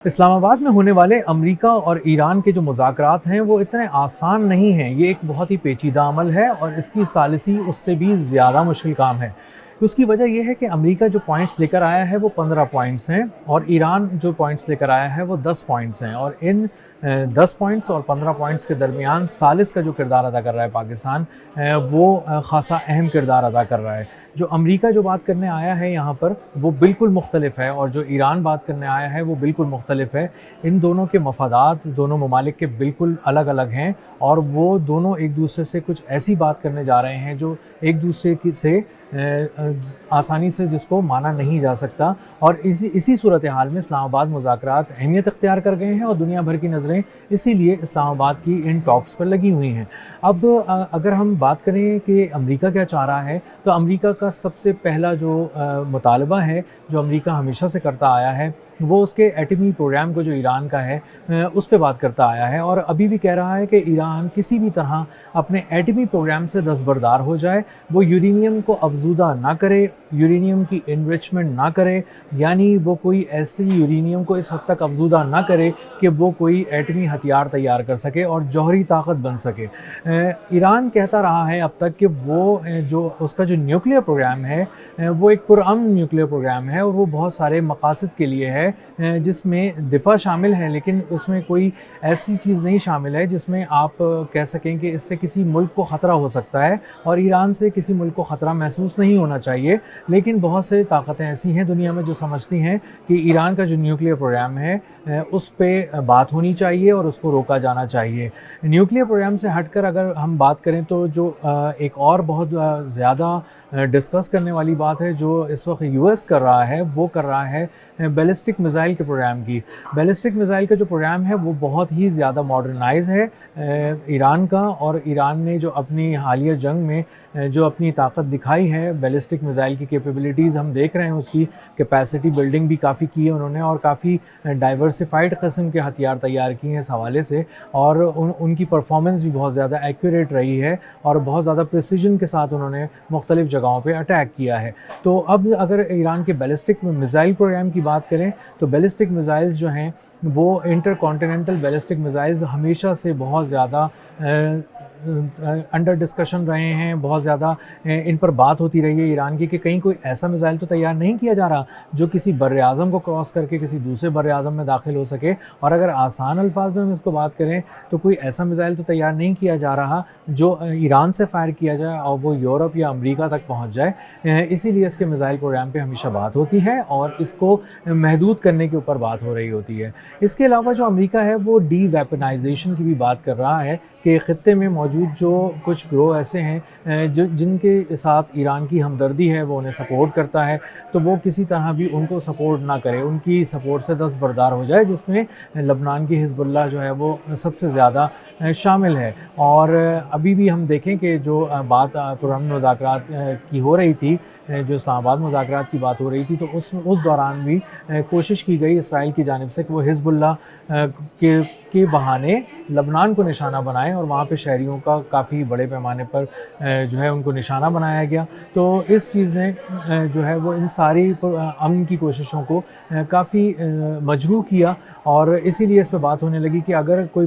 اسلام آباد میں ہونے والے امریکہ اور ایران کے جو مذاکرات ہیں وہ اتنے آسان نہیں ہیں۔ یہ ایک بہت ہی پیچیدہ عمل ہے اور اس کی ثالثی اس سے بھی زیادہ مشکل کام ہے۔ اس کی وجہ یہ ہے کہ امریکہ جو پوائنٹس لے کر آیا ہے وہ 15 پوائنٹس ہیں اور ایران جو پوائنٹس لے کر آیا ہے وہ 10 پوائنٹس ہیں، اور ان 10 پوائنٹس اور 15 پوائنٹس کے درمیان ثالث کا جو کردار ادا کر رہا ہے پاکستان، وہ خاصا اہم کردار ادا کر رہا ہے۔ جو امریکہ جو بات کرنے آیا ہے یہاں پر وہ بالکل مختلف ہے، اور جو ایران بات کرنے آیا ہے وہ بالکل مختلف ہے۔ ان دونوں کے مفادات دونوں ممالک کے بالکل الگ الگ ہیں، اور وہ دونوں ایک دوسرے سے کچھ ایسی بات کرنے جا رہے ہیں جو ایک دوسرے سے آسانی سے جس کو مانا نہیں جا سکتا، اور اسی صورتحال میں اسلام آباد مذاکرات اہمیت اختیار کر گئے ہیں اور دنیا بھر کی نظریں اسی لیے اسلام آباد کی ان ٹاکس پر لگی ہوئی ہیں۔ اب اگر ہم بات کریں کہ امریکہ کیا چاہ رہا ہے، تو امریکہ کا سب سے پہلا جو مطالبہ ہے جو امریکہ ہمیشہ سے کرتا آیا ہے وہ اس کے ایٹمی پروگرام کو جو ایران کا ہے اس پہ بات کرتا آیا ہے، اور ابھی بھی کہہ رہا ہے کہ ایران کسی بھی طرح اپنے ایٹمی پروگرام سے دستبردار ہو جائے، وہ یورینیم کو افزودہ نہ کرے، یورینیم کی انریچمنٹ نہ کرے، یعنی وہ کوئی ایسی یورینیم کو اس حد تک افزودہ نہ کرے کہ وہ کوئی ایٹمی ہتھیار تیار کر سکے اور جوہری طاقت بن سکے۔ ایران کہتا رہا ہے اب تک کہ وہ جو اس کا جو نیوکلیر پروگرام ہے وہ ایک پرامن نیوکلیر پروگرام ہے، اور وہ بہت سارے مقاصد کے لیے ہے، جس میں دفاع شامل ہے، لیکن اس میں کوئی ایسی چیز نہیں شامل ہے جس میں آپ کہہ سکیں کہ اس سے کسی ملک کو خطرہ ہو سکتا ہے، اور ایران سے کسی ملک کو خطرہ محسوس نہیں ہونا چاہیے۔ لیکن بہت سے طاقتیں ایسی ہیں دنیا میں جو سمجھتی ہیں کہ ایران کا جو نیوکلیر پروگرام ہے اس پہ بات ہونی چاہیے اور اس کو روکا جانا چاہیے۔ نیوکلیر پروگرام سے ہٹ کر اگر ہم بات کریں تو جو ایک اور بہت زیادہ ڈسکس کرنے والی بات ہے جو اس وقت یو ایس کر رہا ہے، وہ کر رہا ہے بیلسٹک میزائل کے پروگرام کی۔ بیلسٹک میزائل کا جو پروگرام ہے وہ بہت ہی زیادہ ماڈرنائز ہے ایران کا، اور ایران نے جو اپنی حالیہ جنگ میں جو اپنی طاقت دکھائی ہے، بیلسٹک میزائل کی کیپیبلٹیز ہم دیکھ رہے ہیں، اس کی کیپیسٹی بلڈنگ بھی کافی کی ہے انہوں نے، اور کافی ڈائیورسفائڈ قسم کے ہتھیار تیار کیے ہیں اس حوالے سے، اور ان کی پرفارمنس بھی بہت زیادہ ایکوریٹ رہی ہے، اور بہت زیادہ پریسیجن کے ساتھ انہوں نے مختلف جگہوں پہ اٹیک کیا ہے۔ تو اب اگر ایران کے بیلسٹک میزائل پروگرام کی بات کریں تو بیلسٹک میزائلز جو ہیں وہ انٹر کانٹیننٹل بیلسٹک میزائلز ہمیشہ سے بہت زیادہ انڈر ڈسکشن رہے ہیں، بہت زیادہ ان پر بات ہوتی رہی ہے ایران کی کہ کہیں کوئی ایسا میزائل تو تیار نہیں کیا جا رہا جو کسی بر اعظم کو کراس کر کے کسی دوسرے بر اعظم میں داخل ہو سکے، اور اگر آسان الفاظ میں ہم اس کو بات کریں تو کوئی ایسا میزائل تو تیار نہیں کیا جا رہا جو ایران سے فائر کیا جائے اور وہ یورپ یا امریکہ تک پہنچ جائے۔ اسی لیے اس کے میزائل پروگرام پہ ہمیشہ بات ہوتی ہے اور اس کو محدود کرنے کے اوپر بات ہو رہی ہوتی ہے۔ اس کے علاوہ جو امریکہ ہے وہ ڈی ویپنائزیشن کی بھی بات کر رہا ہے کہ خطے میں موجود جو کچھ گروہ ایسے ہیں جن کے ساتھ ایران کی ہمدردی ہے، وہ انہیں سپورٹ کرتا ہے، تو وہ کسی طرح بھی ان کو سپورٹ نہ کرے، ان کی سپورٹ سے دستبردار ہو جائے، جس میں لبنان کی حزب اللہ جو ہے وہ سب سے زیادہ شامل ہے۔ اور ابھی بھی ہم دیکھیں کہ جو بات پرامن مذاکرات کی ہو رہی تھی، جو اسلام آباد مذاکرات کی بات ہو رہی تھی، تو اس دوران بھی کوشش کی گئی اسرائیل کی جانب سے کہ وہ حزب اللہ کے بہانے لبنان کو نشانہ بنائیں، اور وہاں پہ شہریوں کا کافی بڑے پیمانے پر جو ہے ان کو نشانہ بنایا گیا۔ تو اس چیز نے جو ہے وہ ان ساری امن کی کوششوں کو کافی مجروح کیا، اور اسی لیے اس پہ بات ہونے لگی کہ اگر کوئی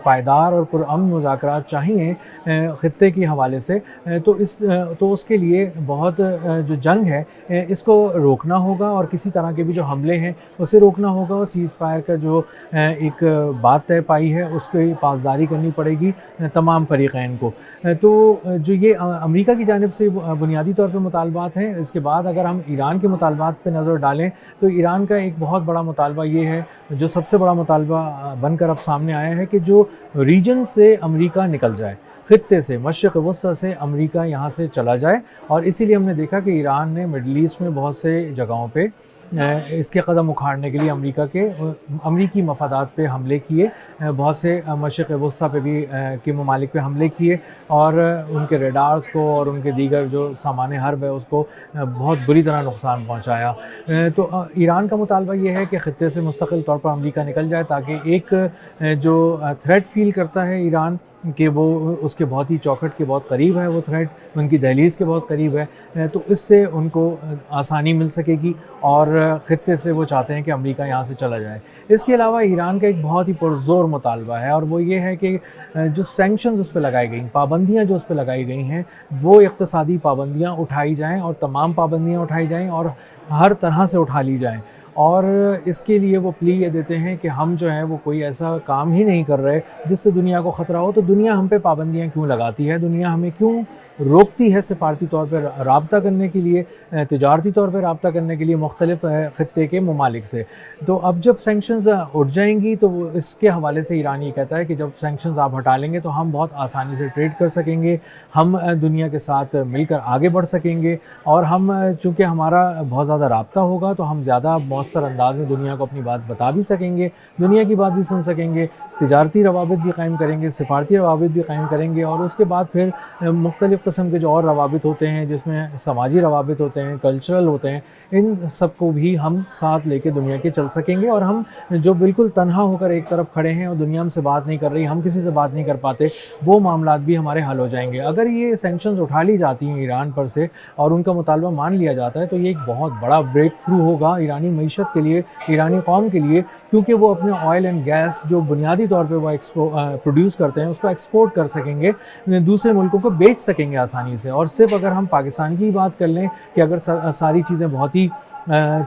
پائیدار اور پرامن مذاکرات چاہیے خطے کے حوالے سے تو اس کے لیے بہت جو جنگ ہے اس کو روکنا ہوگا، اور کسی طرح کے بھی جو حملے ہیں اسے روکنا ہوگا، اور سیز فائر کا جو ایک بات طے پائی ہے اس کی پاسداری کرنی پڑے گی تمام فریقین کو۔ تو جو یہ امریکہ کی جانب سے بنیادی طور پہ مطالبات ہیں، اس کے بعد اگر ہم ایران کے مطالبات پہ نظر ڈالیں تو ایران کا ایک بہت بڑا مطالبہ یہ ہے، جو سب سے بڑا مطالبہ بن کر اب سامنے آیا ہے، کہ جو ریجن سے امریکہ نکل جائے، خطے سے، مشرق وسطی سے امریکہ یہاں سے چلا جائے۔ اور اسی لیے ہم نے دیکھا کہ ایران نے مڈل ایسٹ میں بہت سے جگہوں پہ اس کے قدم اکھاڑنے کے لیے امریکی مفادات پہ حملے کیے، بہت سے مشرق وسطی پہ بھی کے ممالک پہ حملے کیے، اور ان کے ریڈارز کو اور ان کے دیگر جو سامان حرب ہے اس کو بہت بری طرح نقصان پہنچایا۔ تو ایران کا مطالبہ یہ ہے کہ خطے سے مستقل طور پر امریکہ نکل جائے، تاکہ ایک جو تھریٹ فیل کرتا ہے ایران کہ وہ उसके बहुत ही चौखट के बहुत करीब है, वो थ्रेट उनकी दहलीज़ के बहुत करीब है, तो इससे उनको आसानी मिल सकेगी और ख़ित्ते से वो चाहते हैं कि अमेरिका यहाँ से चला जाए। इसके अलावा ईरान का एक बहुत ही पुरज़ोर मुतालबा है और वो ये है कि जो सैंक्शंस उस पे लगाई गई, पाबंदियाँ जो उस पे लगाई गई हैं, वो इक़्तिसादी पाबंदियाँ उठाई जाएँ और तमाम पाबंदियाँ उठाई जाएँ और हर तरह से उठा ली जाएँ। और इसके लिए वो प्ली ये देते हैं कि हम जो है वो कोई ऐसा काम ही नहीं कर रहे जिससे दुनिया को ख़तरा हो, तो दुनिया हम पे पाबंदियाँ क्यों लगाती है, दुनिया हमें क्यों रोकती है सिफारती तौर पर राब्ता करने के लिए, तिजारती तौर पर राब्ता करने के लिए मुख्तलिफ़ ख़ित्ते के ममालिक से। तो अब जब सैंक्शंस उठ जाएंगी तो वो इसके हवाले से ईरान ये कहता है कि जब सैंक्शंस आप हटा लेंगे तो हम बहुत आसानी से ट्रेड कर सकेंगे, हम दुनिया के साथ मिलकर आगे बढ़ सकेंगे और हम चूँकि हमारा बहुत ज़्यादा राब्ता होगा तो हम ज़्यादा मौसर अंदाज में दुनिया को अपनी बात बता भी सकेंगे, दुनिया की बात भी सुन सकेंगे, तिजारती रवाबित भी कायम करेंगे, सिफारती रवाबित भी कायम करेंगे और उसके बाद फिर मुख्तलिफ़ किस्म के जो और रवाबित होते हैं जिसमें समाजी रवाबित होते हैं, कल्चरल होते हैं, इन सब को भी हम साथ लेके दुनिया के चल सकेंगे और हम जो बिल्कुल तन्हा होकर एक तरफ खड़े हैं और दुनिया हमसे बात नहीं कर रही, हम किसी से बात नहीं कर पाते, वो मामलात भी हमारे हल हो जाएंगे। अगर ये सैंक्शंस उठा ली जाती हैं ईरान पर से और उनका मुतालबा मान लिया जाता है तो ये एक बहुत बड़ा ब्रेक थ्रू होगा ईरानी मईशत के लिए, ईरानी कौम के लिए, क्योंकि वो अपने ऑयल एंड गैस जो बुनियादी तौर पे वो प्रोड्यूस करते हैं उसको एक्सपोर्ट कर सकेंगे, दूसरे मुल्कों को बेच सकेंगे आसानी से। और सिर्फ अगर हम पाकिस्तान की बात कर लें कि अगर सारी चीज़ें बहुत ही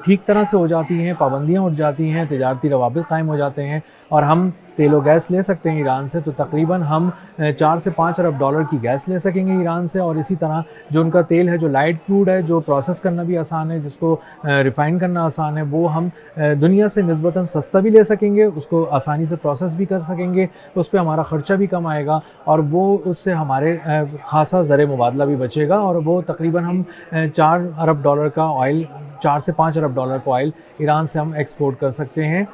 ठीक तरह से हो जाती हैं, पाबंदियाँ उठ जाती हैं, तिजारती रवाबित कायम हो जाते हैं और हम तेल और गैस ले सकते हैं ईरान से, तो तकरीबन हम 4 से 5 अरब डॉलर की गैस ले सकेंगे ईरान से। और इसी तरह जो उनका तेल है, जो लाइट क्रूड है, जो प्रोसेस करना भी आसान है, जिसको रिफ़ाइन करना आसान है, वो हम दुनिया से निस्बतन सस्ता भी ले सकेंगे, उसको आसानी से प्रोसेस भी कर सकेंगे, उस पर हमारा ख़र्चा भी कम आएगा और वो उससे हमारे ख़ासा ज़र मुबादला भी बचेगा और वो तकरीबन हम 4 अरब डॉलर का ऑयल, 4 से 5 अरब डॉलर का ऑयल ईरान से हम एक्सपोर्ट कर सकते हैं,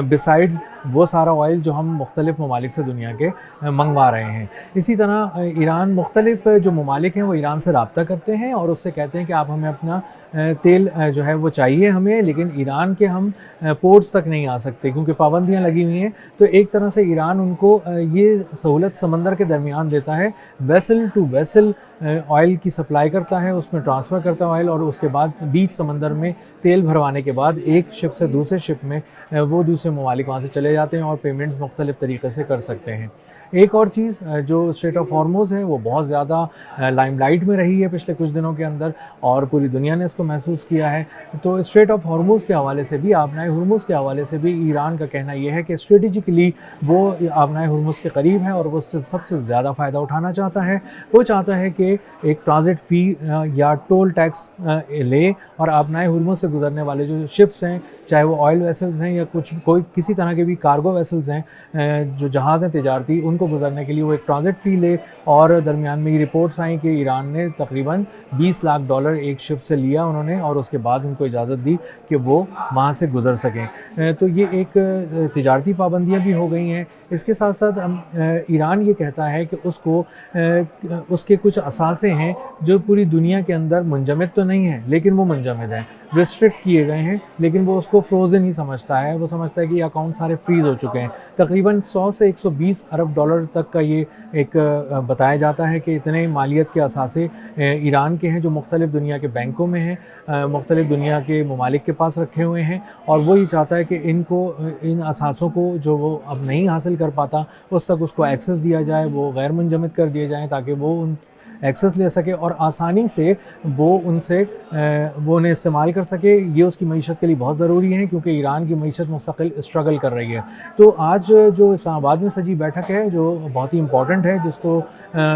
बिसाइड्स वो सारा ऑयल जो हम मुख्तलिफ़ ममालिक से दुनिया के मंगवा रहे हैं। इसी तरह ईरान मुख्तलिफ़ जो ममालिक हैं वो ईरान से रब्ता करते हैं और उससे कहते हैं कि आप हमें अपना तेल जो है वो चाहिए हमें, लेकिन ईरान के हम पोर्ट्स तक नहीं आ सकते क्योंकि पाबंदियाँ लगी हुई हैं। तो एक तरह से ईरान उनको ये सहूलत समंदर के दरमियान देता है, वेसल टू वेसल ऑयल की सप्लाई करता है, उसमें ट्रांसफ़र करता है ऑयल और उसके बाद बीच समंदर में तेल भरवाने के बाद एक शिप से दूसरे शिप में वो दूसरे ममालिक वहाँ से चले जाते हैं और पेमेंट्स मुख्तलिफ़ तरीक़े से कर सकते हैं। एक और चीज़ जो स्ट्रेट ऑफ हॉर्मुज़ है वो बहुत ज़्यादा लाइमलाइट में रही है पिछले कुछ दिनों के अंदर और पूरी दुनिया ने इसको महसूस किया है। तो स्ट्रेट ऑफ हॉर्मुज़ के हवाले से भी, आबनाए हुर्मुज़ के हवाले से भी ईरान का कहना यह है कि स्ट्रेटजिकली वो आबनाए हुर्मुज़ के करीब है और वो उससे सबसे ज़्यादा फ़ायदा उठाना चाहता है। वो चाहता है कि एक ट्रांजिट फ़ी या टोल टैक्स ले और आबनाए हुर्मुज़ से गुजरने वाले जो शिप्स हैं, चाहे वो ऑयल वेसल्स हैं या कोई किसी तरह के भी कार्गो वेसल्स हैं, जो जहाज़ हैं तिजारती, उनको गुजरने के लिए वो एक ट्रांजिट फ़ी ले। और दरमियान में ये रिपोर्ट्स आई कि ईरान ने तकरीबन 20 लाख डॉलर एक शिप से लिया उन्होंने और उसके बाद उनको इजाज़त दी कि वो वहाँ से गुज़र सकें। तो ये एक तिजारती पाबंदियाँ भी हो गई हैं। इसके साथ साथ ईरान ये कहता है कि उसको उसके कुछ असासे हैं जो पूरी दुनिया के अंदर मुंजमद तो नहीं हैं लेकिन वो मुंजमद हैं, रिस्ट्रिक्ट किए गए हैं, लेकिन वो उसको फ्रोज़न ही समझता है। वो समझता है कि ये अकाउंट सारे फ्रीज़ हो चुके हैं। तकरीबन 100 से 120 अरब डॉलर तक का ये एक बताया जाता है कि इतने मालियत के असासे ईरान के हैं जो मुख्तलिफ़ दुनिया के बैंकों में हैं, मुख्तलिफ़ दुनिया के ममालिक के पास रखे हुए हैं और वो ये चाहता है कि इन असासों को जो वो अब नहीं हासिल कर पाता उस तक उसको एक्सेस दिया जाए, वो गैर मुंजमद कर दिए जाएँ ताकि वो उन एक्सेस ले सके और आसानी से वो उन्हें इस्तेमाल कर सके। ये उसकी मईशत के लिए बहुत ज़रूरी है क्योंकि ईरान की मईशत मुस्तकिल स्ट्रगल कर रही है। तो आज जो इस्लामाबाद में सजी बैठक है जो बहुत ही इम्पॉर्टेंट है, जिसको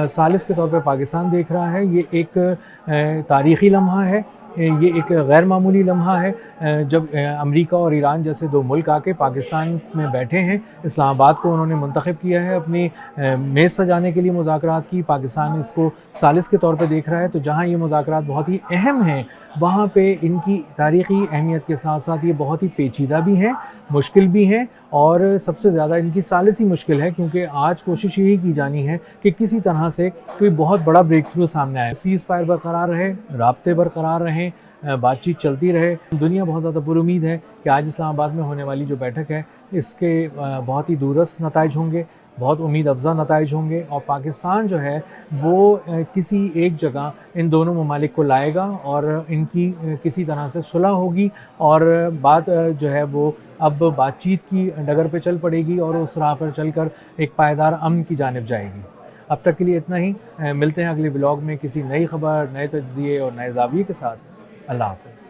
सालिस के तौर पर पाकिस्तान देख रहा है, ये एक तारीख़ी लम्हा है, ये एक गैर मामूली लम्हा है जब अमेरिका और ईरान जैसे दो मुल्क आके पाकिस्तान में बैठे हैं। इस्लामाबाद को उन्होंने मुंतखब किया है अपनी मेज़ सजाने के लिए मुज़ाकरात की। पाकिस्तान इसको सालिस के तौर पे देख रहा है। तो जहाँ ये मुज़ाकरात बहुत ही अहम हैं वहाँ पे इनकी तारीख़ी अहमियत के साथ साथ ये बहुत ही पेचीदा भी हैं, मुश्किल भी हैं और सबसे ज़्यादा इनकी सालिसी मुश्किल है क्योंकि आज कोशिश यही की जानी है कि किसी तरह से कोई बहुत बड़ा ब्रेक थ्रू सामने आए, सीज़ फायर बरकरार रहे, राब्ते बरकरार रहें, बातचीत चलती रहे। दुनिया बहुत ज़्यादा पुरुमीद है कि आज इस्लामाबाद में होने वाली जो बैठक है इसके बहुत ही दूरस्थ नताइज होंगे। بہت امید افزا نتائج ہوں گے، اور پاکستان جو ہے وہ کسی ایک جگہ ان دونوں ممالک کو لائے گا، اور ان کی کسی طرح سے صلح ہوگی، اور بات جو ہے وہ اب بات چیت کی ڈگر پہ چل پڑے گی، اور اس راہ پر چل کر ایک پائیدار امن کی جانب جائے گی۔ اب تک کے لیے اتنا ہی، ملتے ہیں اگلے ولاگ میں کسی نئی خبر، نئے تجزیے اور نئے زاویے کے ساتھ۔ اللہ حافظ۔